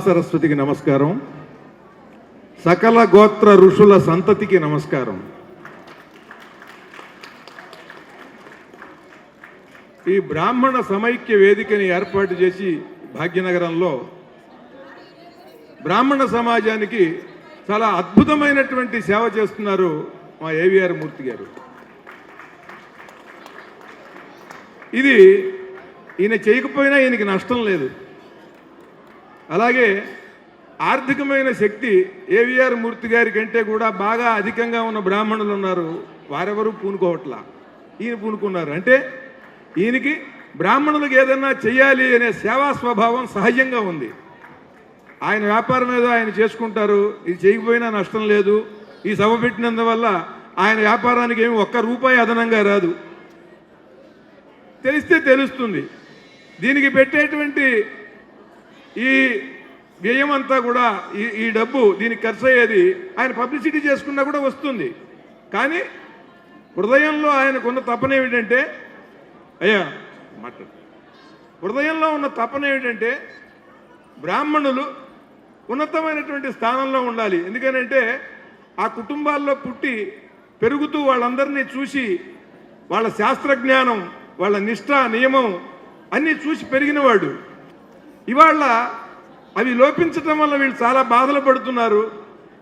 సరస్వతికి నమస్కారం. సకల గోత్ర ఋషుల సంతతికి నమస్కారం. ఈ బ్రాహ్మణ సమైక్య వేదికని ఏర్పాటు చేసి భాగ్యనగరంలో బ్రాహ్మణ సమాజానికి చాలా అద్భుతమైనటువంటి సేవ చేస్తున్నారు మా ఏవిఆర్ మూర్తి గారు. ఇది ఈయన చేయకపోయినా ఈయనకి నష్టం లేదు. అలాగే ఆర్థికమైన శక్తి ఏవిఆర్ మూర్తి గారి కంటే కూడా బాగా అధికంగా ఉన్న బ్రాహ్మణులు ఉన్నారు, వారెవరూ పూనుకోవట్లా, ఈయన పూనుకున్నారు. అంటే ఈయనకి బ్రాహ్మణులకు ఏదన్నా చెయ్యాలి అనే సేవా స్వభావం సహజంగా ఉంది. ఆయన వ్యాపారం ఏదో ఆయన చేసుకుంటారు, ఇది చేయకపోయినా నష్టం లేదు. ఈ సభ పెట్టినందువల్ల ఆయన వ్యాపారానికి ఏమి ₹1 అదనంగా రాదు, తెలిస్తే తెలుస్తుంది. దీనికి పెట్టేటువంటి ఈ వ్యయం అంతా కూడా ఈ డబ్బు దీనికి ఖర్చు అయ్యేది ఆయన పబ్లిసిటీ చేసుకున్నా కూడా వస్తుంది. కానీ హృదయంలో ఆయనకున్న తపన ఏమిటంటే, హృదయంలో ఉన్న తపన ఏమిటంటే బ్రాహ్మణులు ఉన్నతమైనటువంటి స్థానంలో ఉండాలి. ఎందుకనంటే ఆ కుటుంబాల్లో పుట్టి పెరుగుతూ వాళ్ళందరినీ చూసి వాళ్ళ శాస్త్రజ్ఞానం, వాళ్ళ నిష్ఠ, నియమం అన్నీ చూసి పెరిగినవాడు. ఇవాళ అవి లోపించటం వల్ల వీళ్ళు చాలా బాధలు పడుతున్నారు.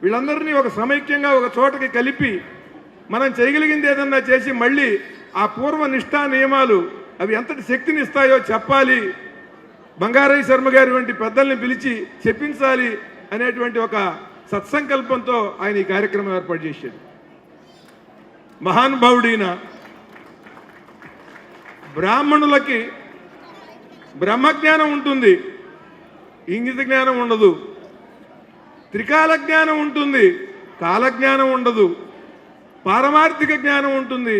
వీళ్ళందరినీ ఒక సమైక్యంగా ఒక చోటకి కలిపి మనం చేయగలిగింది ఏదన్నా చేసి మళ్ళీ ఆ పూర్వ నిష్ఠా నియమాలు అవి ఎంతటి శక్తిని ఇస్తాయో చెప్పాలి, బంగారయ్య శర్మ గారి వంటి పెద్దల్ని పిలిచి చెప్పించాలి అనేటువంటి ఒక సత్సంకల్పంతో ఆయన ఈ కార్యక్రమం ఏర్పాటు చేశాడు. మహానుభావుడైన బ్రాహ్మణులకి బ్రహ్మజ్ఞానం ఉంటుంది, ఇంగిత జ్ఞానం ఉండదు. త్రికాల జ్ఞానం ఉంటుంది, కాలజ్ఞానం ఉండదు. పారమార్థిక జ్ఞానం ఉంటుంది,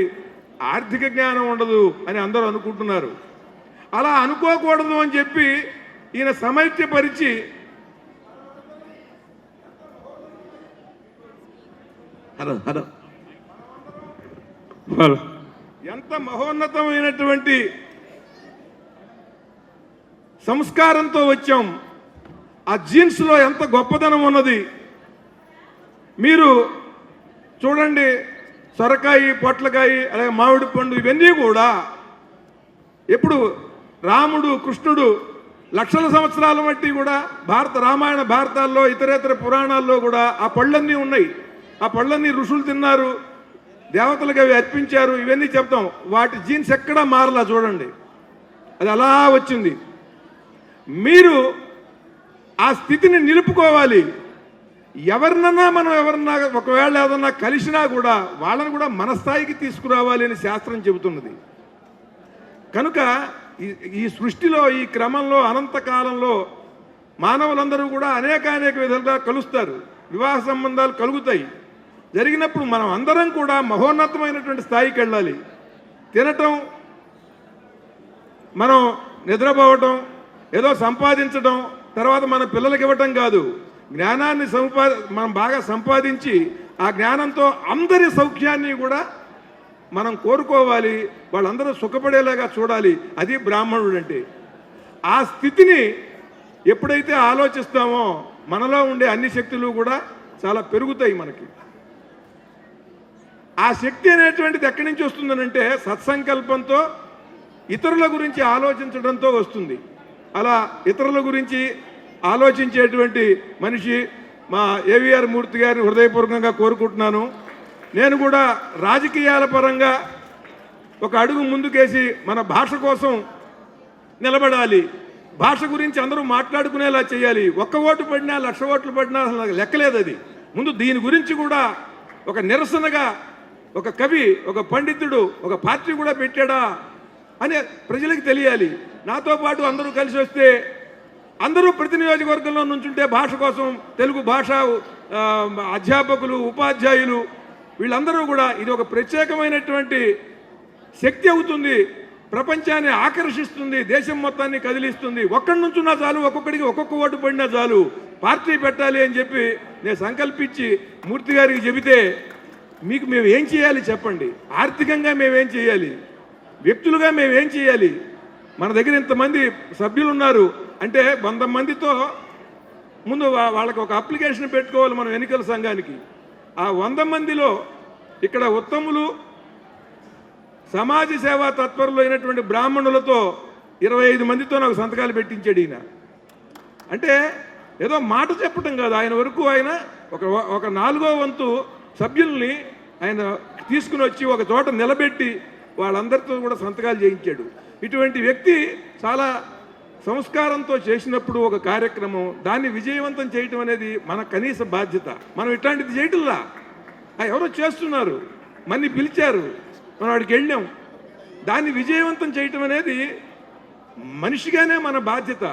ఆర్థిక జ్ఞానం ఉండదు అని అందరూ అనుకుంటున్నారు. అలా అనుకోకూడదు అని చెప్పి ఈయన సమైక్యపరిచి ఎంత మహోన్నతమైనటువంటి సంస్కారంతో వచ్చాం. ఆ జీన్స్లో ఎంత గొప్పదనం ఉన్నది మీరు చూడండి. సొరకాయ, పొట్లకాయ, అలాగే మామిడి పండు ఇవన్నీ కూడా ఎప్పుడు రాముడు, కృష్ణుడు లక్షల సంవత్సరాల బట్టి కూడా రామాయణ భారతాల్లో ఇతరేతర పురాణాల్లో కూడా ఆ పళ్ళన్నీ ఉన్నాయి. ఆ పళ్ళన్నీ ఋషులు తిన్నారు, దేవతలకు అవి అర్పించారు, ఇవన్నీ చెప్తాం. వాటి జీన్స్ ఎక్కడా మారలా చూడండి, అది అలా వచ్చింది. మీరు ఆ స్థితిని నిలుపుకోవాలి. ఎవరినన్నా ఒకవేళ ఏదన్నా కలిసినా కూడా వాళ్ళని కూడా మన స్థాయికి తీసుకురావాలి అని శాస్త్రం చెబుతున్నది. కనుక ఈ సృష్టిలో, ఈ క్రమంలో, అనంతకాలంలో మానవులందరూ కూడా అనేక విధాలుగా కలుస్తారు, వివాహ సంబంధాలు కలుగుతాయి. జరిగినప్పుడు మనం అందరం కూడా మహోన్నతమైనటువంటి స్థాయికి వెళ్ళాలి. తినటం, మనం నిద్రపోవటం, ఏదో సంపాదించడం, తర్వాత మన పిల్లలకి ఇవ్వటం కాదు. జ్ఞానాన్ని మనం బాగా సంపాదించి ఆ జ్ఞానంతో అందరి సౌఖ్యాన్ని కూడా మనం కోరుకోవాలి, వాళ్ళందరూ సుఖపడేలాగా చూడాలి. అది బ్రాహ్మణుడు అంటే. ఆ స్థితిని ఎప్పుడైతే ఆలోచిస్తామో మనలో ఉండే అన్ని శక్తులు కూడా చాలా పెరుగుతాయి మనకి. ఆ శక్తి అనేటువంటిది ఎక్కడి నుంచి వస్తుందనంటే సత్సంకల్పంతో, ఇతరుల గురించి ఆలోచించడంతో వస్తుంది. అలా ఇతరుల గురించి ఆలోచించేటువంటి మనిషి మా ఏవిఆర్ మూర్తి గారిని హృదయపూర్వకంగా కోరుకుంటున్నాను. నేను కూడా రాజకీయాల పరంగా ఒక అడుగు ముందుకేసి మన భాష కోసం నిలబడాలి. భాష గురించి అందరూ మాట్లాడుకునేలా చేయాలి. 1 ఓటు పడినా 1,00,000 ఓట్లు పడినా అసలు లెక్కలేదు. అది ముందు దీని గురించి కూడా ఒక నిరసనగా ఒక కవి, ఒక పండితుడు, ఒక పార్టీ కూడా పెట్టాడా అని ప్రజలకు తెలియాలి. నాతో పాటు అందరూ కలిసి వస్తే, అందరూ ప్రతి నియోజకవర్గంలో నుంచుంటే భాష కోసం, తెలుగు భాష అధ్యాపకులు, ఉపాధ్యాయులు వీళ్ళందరూ కూడా ఇది ఒక ప్రత్యేకమైనటువంటి శక్తి అవుతుంది, ప్రపంచాన్ని ఆకర్షిస్తుంది, దేశం మొత్తాన్ని కదిలిస్తుంది. ఒక్కడి నుంచున్నా చాలు, ఒక్కొక్కడికి ఒక్కొక్క ఓటు పడినా చాలు, పార్టీ పెట్టాలి అని చెప్పి నేను సంకల్పించి మూర్తి గారికి చెబితే, మీకు మేము ఏం చేయాలి చెప్పండి, ఆర్థికంగా మేమేం చేయాలి, వ్యక్తులుగా మేమేం చేయాలి, మన దగ్గర ఇంతమంది సభ్యులు ఉన్నారు అంటే 100 మందితో ముందు వాళ్ళకి ఒక అప్లికేషన్ పెట్టుకోవాలి మనం ఎన్నికల సంఘానికి. ఆ 100 మందిలో ఇక్కడ ఉత్తములు సమాజ సేవా తత్పరులు అయినటువంటి బ్రాహ్మణులతో 25 మందితో నాకు సంతకాలు పెట్టించాడు ఈయన. అంటే ఏదో మాట చెప్పటం కాదు, ఆయన వరకు ఆయన ఒక 4వ వంతు సభ్యుల్ని ఆయన తీసుకుని వచ్చి ఒక చోట నిలబెట్టి వాళ్ళందరితో కూడా సంతకాలు చేయించాడు. ఇటువంటి వ్యక్తి చాలా సంస్కారంతో చేసినప్పుడు ఒక కార్యక్రమం దాన్ని విజయవంతం చేయటం అనేది మన కనీస బాధ్యత. మనం ఇట్లాంటిది చేయటంలా, ఎవరో చేస్తున్నారు, మన్ని పిలిచారు, మనం వాడికి వెళ్ళాం. దాన్ని విజయవంతం చేయటం అనేది మనిషిగానే మన బాధ్యత,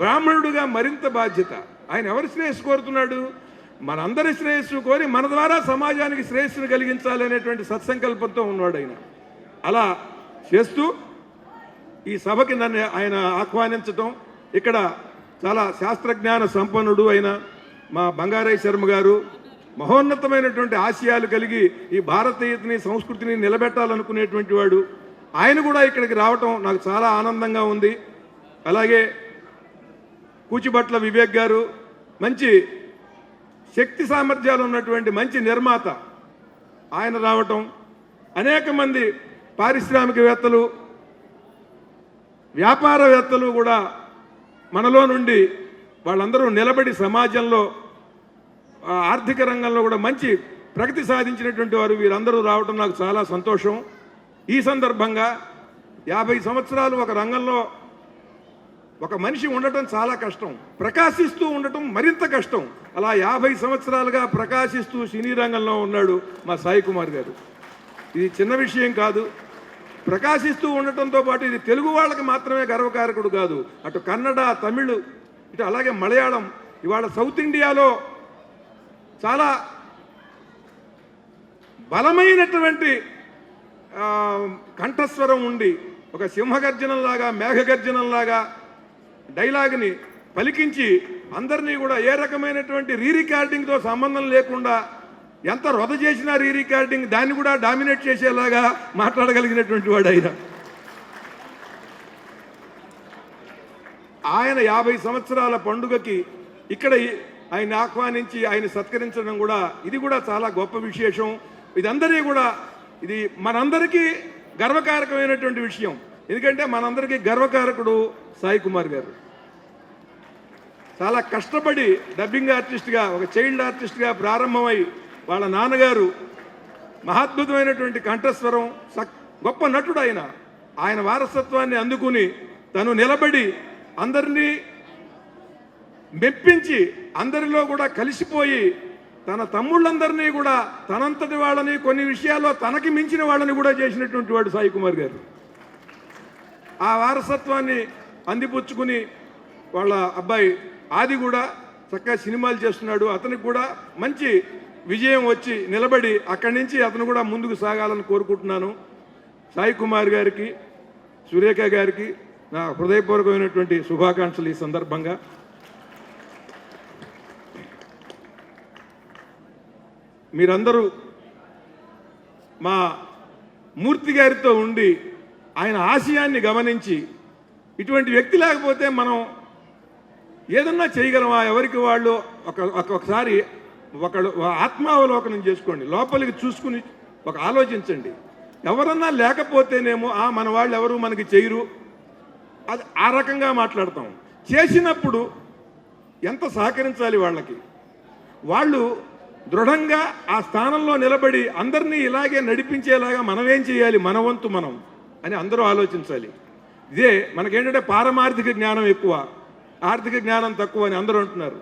బ్రాహ్మణుడుగా మరింత బాధ్యత. ఆయన ఎవరి శ్రేయస్సు కోరుతున్నాడు? మనందరి శ్రేయస్సు కోరి మన ద్వారా సమాజానికి శ్రేయస్సును కలిగించాలి అనేటువంటి సత్సంకల్పంతో ఉన్నాడు ఆయన. అలా చేస్తూ ఈ సభకి నన్ను ఆయన ఆహ్వానించటం, ఇక్కడ చాలా శాస్త్రజ్ఞాన సంపన్నుడు అయిన మా బంగారయ్య శర్మ గారు మహోన్నతమైనటువంటి ఆశయాలు కలిగి ఈ భారతీయతని సంస్కృతిని నిలబెట్టాలనుకునేటువంటి వాడు, ఆయన కూడా ఇక్కడికి రావటం నాకు చాలా ఆనందంగా ఉంది. అలాగే కూచిభట్ల వివేక్ గారు మంచి శక్తి సామర్థ్యాలు ఉన్నటువంటి మంచి నిర్మాత, ఆయన రావటం, అనేక మంది పారిశ్రామికవేత్తలు వ్యాపారవేత్తలు కూడా మనలో నుండి వాళ్ళందరూ నిలబడి సమాజంలో ఆర్థిక రంగంలో కూడా మంచి ప్రగతి సాధించినటువంటి వారు వీరందరూ రావటం నాకు చాలా సంతోషం. ఈ సందర్భంగా 50 సంవత్సరాలు ఒక రంగంలో ఒక మనిషి ఉండటం చాలా కష్టం, ప్రకాశిస్తూ ఉండటం మరింత కష్టం. అలా 50 సంవత్సరాలుగా ప్రకాశిస్తూ సినీ రంగంలో ఉన్నాడు మా సాయి కుమార్ గారు. ఇది చిన్న విషయం కాదు. ప్రకాశిస్తూ ఉండటంతో పాటు ఇది తెలుగు వాళ్ళకి మాత్రమే గర్వకారకుడు కాదు, అటు కన్నడ, తమిళ్, ఇటు అలాగే మలయాళం, ఇవాళ సౌత్ ఇండియాలో చాలా బలమైనటువంటి కంఠస్వరం ఉండి ఒక సింహగర్జనంలాగా మేఘగర్జనంలాగా డైలాగ్ని పలికించి అందరినీ కూడా ఏ రకమైనటువంటి రీరికార్డింగ్తో సంబంధం లేకుండా ఎంత రొద చేసినా రీరికార్డింగ్ దాన్ని కూడా డామినేట్ చేసేలాగా మాట్లాడగలిగినటువంటి వాడు ఆయన 50 సంవత్సరాల పండుగకి ఇక్కడ ఆయన ఆహ్వానించి ఆయన సత్కరించడం కూడా ఇది కూడా చాలా గొప్ప విశేషం. ఇదందరి కూడా ఇది మనందరికీ గర్వకారకమైనటువంటి విషయం. ఎందుకంటే మనందరికీ గర్వకారకుడు సాయి కుమార్ గారు. చాలా కష్టపడి డబ్బింగ్ ఆర్టిస్ట్గా, ఒక చైల్డ్ ఆర్టిస్ట్గా ప్రారంభమై వాళ్ళ నాన్నగారు మహాద్భుతమైనటువంటి కంఠస్వరం, గొప్ప నటుడు ఆయన వారసత్వాన్ని అందుకుని తను నిలబడి అందరినీ మెప్పించి అందరిలో కూడా కలిసిపోయి తన తమ్ముళ్ళందరినీ కూడా తనంతటి వాళ్ళని కొన్ని విషయాల్లో తనకి మించిన వాళ్ళని కూడా చేసినటువంటి వాడు సాయి కుమార్ గారు. ఆ వారసత్వాన్ని అందిపుచ్చుకుని వాళ్ళ అబ్బాయి ఆది కూడా చక్కగా సినిమాలు చేస్తున్నాడు. అతనికి కూడా మంచి విజయం వచ్చి నిలబడి అక్కడి నుంచి అతను కూడా ముందుకు సాగాలని కోరుకుంటున్నాను. సాయి కుమార్ గారికి, సురేఖ గారికి నా హృదయపూర్వకమైనటువంటి శుభాకాంక్షలు. ఈ సందర్భంగా మీరందరూ మా మూర్తి గారితో ఉండి ఆయన ఆశయాన్ని గమనించి, ఇటువంటి వ్యక్తి లేకపోతే మనం ఏదన్నా చేయగలమా? ఎవరికి వాళ్ళు ఒకసారి ఆత్మావలోకనం చేసుకోండి, లోపలికి చూసుకుని ఒక ఆలోచించండి. ఎవరన్నా లేకపోతేనేమో మన వాళ్ళు ఎవరు మనకి చేయరు, అది ఆ రకంగా మాట్లాడతాం. చేసినప్పుడు ఎంత సహకరించాలి వాళ్ళకి, వాళ్ళు దృఢంగా ఆ స్థానంలో నిలబడి అందరినీ ఇలాగే నడిపించేలాగా మనమేం చేయాలి, మన వంతు మనం అని అందరూ ఆలోచించాలి. ఇదే మనకేంటంటే పారమార్థిక జ్ఞానం ఎక్కువ, ఆర్థిక జ్ఞానం తక్కువ అని అందరూ అంటున్నారు.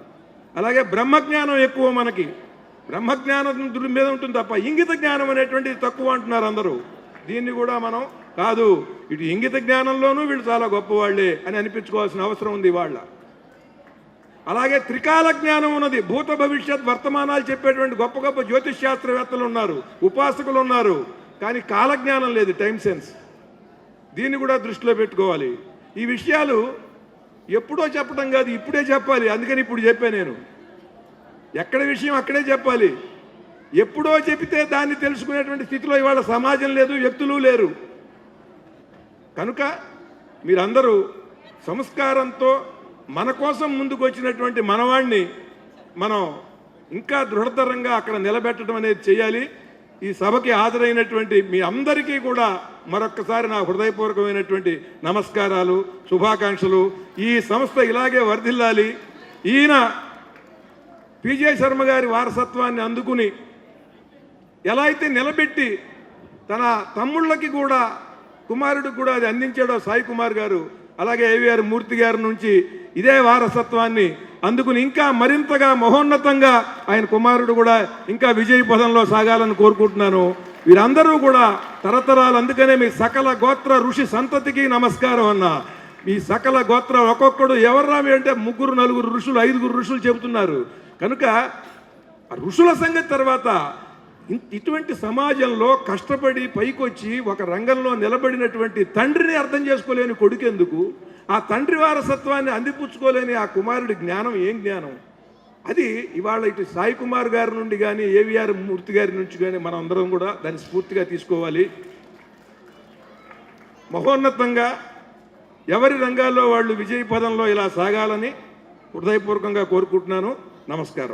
అలాగే బ్రహ్మజ్ఞానం ఎక్కువ, మనకి బ్రహ్మజ్ఞానం మీద ఉంటుంది తప్ప ఇంగిత జ్ఞానం అనేటువంటిది తక్కువ అంటున్నారు అందరూ. దీన్ని కూడా మనం కాదు, ఇటు ఇంగిత జ్ఞానంలోనూ వీళ్ళు చాలా గొప్పవాళ్లే అని అనిపించుకోవాల్సిన అవసరం ఉంది వాళ్ళ. అలాగే త్రికాల జ్ఞానం ఉన్నది, భూత భవిష్యత్ వర్తమానాలు చెప్పేటువంటి గొప్ప గొప్ప జ్యోతిష్ శాస్త్రవేత్తలు ఉన్నారు, ఉపాసకులు ఉన్నారు, కానీ కాలజ్ఞానం లేదు, టైం సెన్స్. దీన్ని కూడా దృష్టిలో పెట్టుకోవాలి. ఈ విషయాలు ఎప్పుడో చెప్పడం కాదు, ఇప్పుడే చెప్పాలి. అందుకని ఇప్పుడు చెప్పాను నేను, ఎక్కడ విషయం అక్కడే చెప్పాలి. ఎప్పుడో చెబితే దాన్ని తెలుసుకునేటువంటి స్థితిలో ఇవాళ సమాజం లేదు, వ్యక్తులు లేరు. కనుక మీరందరూ సంస్కారంతో మన కోసం ముందుకు వచ్చినటువంటి మనవాణ్ణి మనం ఇంకా దృఢతరంగా అక్కడ నిలబెట్టడం అనేది చేయాలి. ఈ సభకి హాజరైనటువంటి మీ అందరికీ కూడా మరొక్కసారి నా హృదయపూర్వకమైనటువంటి నమస్కారాలు, శుభాకాంక్షలు. ఈ సంస్థ ఇలాగే వర్ధిల్లాలి. ఈయన పిజే శర్మ గారి వారసత్వాన్ని అందుకుని ఎలా అయితే నిలబెట్టి తన తమ్ముళ్ళకి కూడా, కుమారుడికి కూడా అది అందించాడో సాయి కుమార్ గారు, అలాగే ఏవిఆర్ మూర్తి గారి నుంచి ఇదే వారసత్వాన్ని అందుకుని ఇంకా మరింతగా మహోన్నతంగా ఆయన కుమారుడు కూడా ఇంకా విజయ పదంలో సాగాలని కోరుకుంటున్నాను. వీరందరూ కూడా తరతరాలు, అందుకనే మీ సకల గోత్ర ఋషి సంతతికి నమస్కారం అన్న. మీ సకల గోత్ర ఒక్కొక్కడు ఎవర్రామి అంటే 3, 4 ఋషులు, 5 ఋషులు చెబుతున్నారు. కనుక ఋషుల సంగతి తర్వాత ఇటువంటి సమాజంలో కష్టపడి పైకొచ్చి ఒక రంగంలో నిలబడినటువంటి తండ్రిని అర్థం చేసుకోలేని కొడుకెందుకు, ఆ తండ్రి వారసత్వాన్ని అందిపుచ్చుకోలేని ఆ కుమారుడి జ్ఞానం ఏం జ్ఞానం? అది ఇవాళ ఇటు సాయి కుమార్ గారి నుండి కానీ, ఏవిఆర్ మూర్తి గారి నుంచి కానీ మనం అందరం కూడా దాన్ని స్ఫూర్తిగా తీసుకోవాలి. మహోన్నతంగా ఎవరి రంగాల్లో వాళ్ళు విజయ పదంలో ఇలా సాగాలని హృదయపూర్వకంగా కోరుకుంటున్నాను. నమస్కారం.